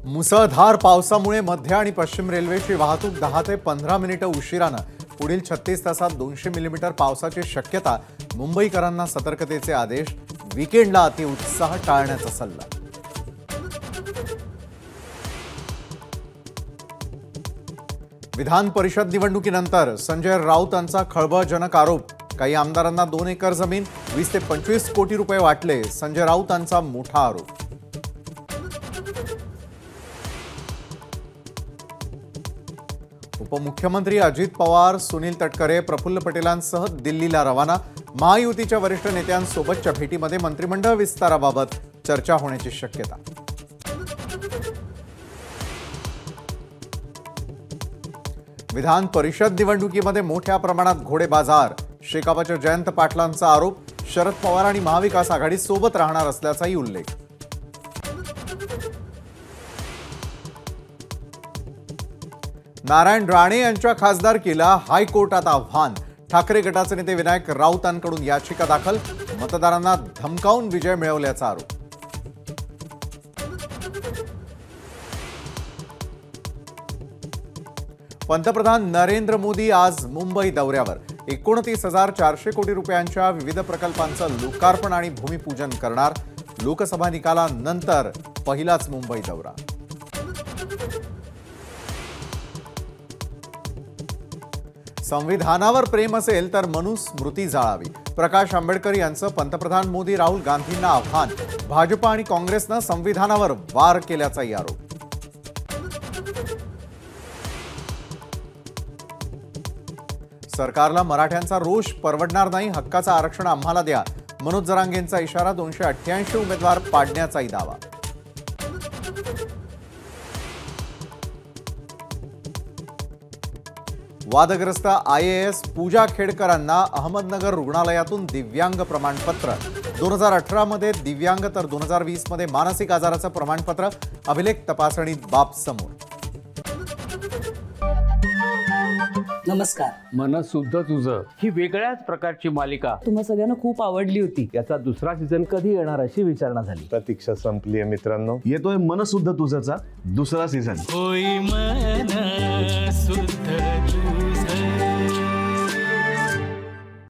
मुसळधार पावसामुळे मध्य आणि पश्चिम रेल्वेची वाहतूक 10 ते 15 मिनिटं उशिरानं पुढील 36 तासात 200 मिलीमीटर पावसाची शक्यता. मुंबईकरांना सतर्कतेचे आदेश. वीकेंडला अतिउत्साह टाळण्याचा सल्ला. विधान परिषद निवडणुकीनंतर संजय राऊतांचा खळबळजनक आरोप. काही आमदारांना 2 एकर जमीन 20 ते 25 कोटी रुपये वाटले. संजय राऊतांचा मोठा आरोप. उपमुख्यमंत्री अजित पवार, सुनील तटकरे, प्रफुल्ल पटेलांसह दिल्लीला रवाना. महायुतीच्या वरिष्ठ नेत्यांसोबतच्या भेटीमध्ये मंत्रिमंडळ विस्ताराबाबत चर्चा होण्याची शक्यता. विधान परिषद निवडणुकीमध्ये मोठ्या प्रमाणात घोडेबाजार. शेकापच्या जयंत पाटलांचा आरोप. शरद पवार आणि महाविकास आघाडी सोबत राहणार असल्याचाही उल्लेख. नारायण राणे यांच्या खासदारकीला हायकोर्टात आव्हान. ठाकरे गटाचे नेते विनायक राऊतांकडून याचिका दाखल. मतदारांना धमकावून विजय मिळवल्याचा आरोप. पंतप्रधान नरेंद्र मोदी आज मुंबई दौऱ्यावर. 29,400 कोटी रुपयांच्या विविध प्रकल्पांचं लोकार्पण आणि भूमिपूजन करणार. लोकसभा निकालानंतर पहिलाच मुंबई दौरा. संविधानावर प्रेम असेल तर मनुस्मृती जाळावी. प्रकाश आंबेडकर यांचं पंतप्रधान मोदी राहुल गांधींना आव्हान. भाजप आणि काँग्रेसनं संविधानावर वार केल्याचाही आरोप. सरकारला मराठ्यांचा रोष परवडणार नाही. हक्काचं आरक्षण आम्हाला द्या. मनोज जरांगेंचा इशारा. 288 उमेदवार पाडण्याचाही दावा. वादग्रस्त IAS पूजा खेडकरांना अहमदनगर रुग्णालयातून दिव्यांग प्रमाणपत्र. 2018 मध्ये दिव्यांग तर 2020 मध्ये मानसिक आजाराचं प्रमाणपत्र. अभिलेख तपासणीत बाब समोर. नमस्कार. मन शुद्ध तुझं ही वेगळ्याच प्रकारची मालिका तुम्हा सगळ्यांना खूप आवडली होती. याचा दुसरा सीझन कधी येणार अशी विचारणा झाली. प्रतीक्षा संपली आहे मित्रांनो. येतोय मन शुद्ध तुझंचा दुसरा सीझन. होई मन शुद्ध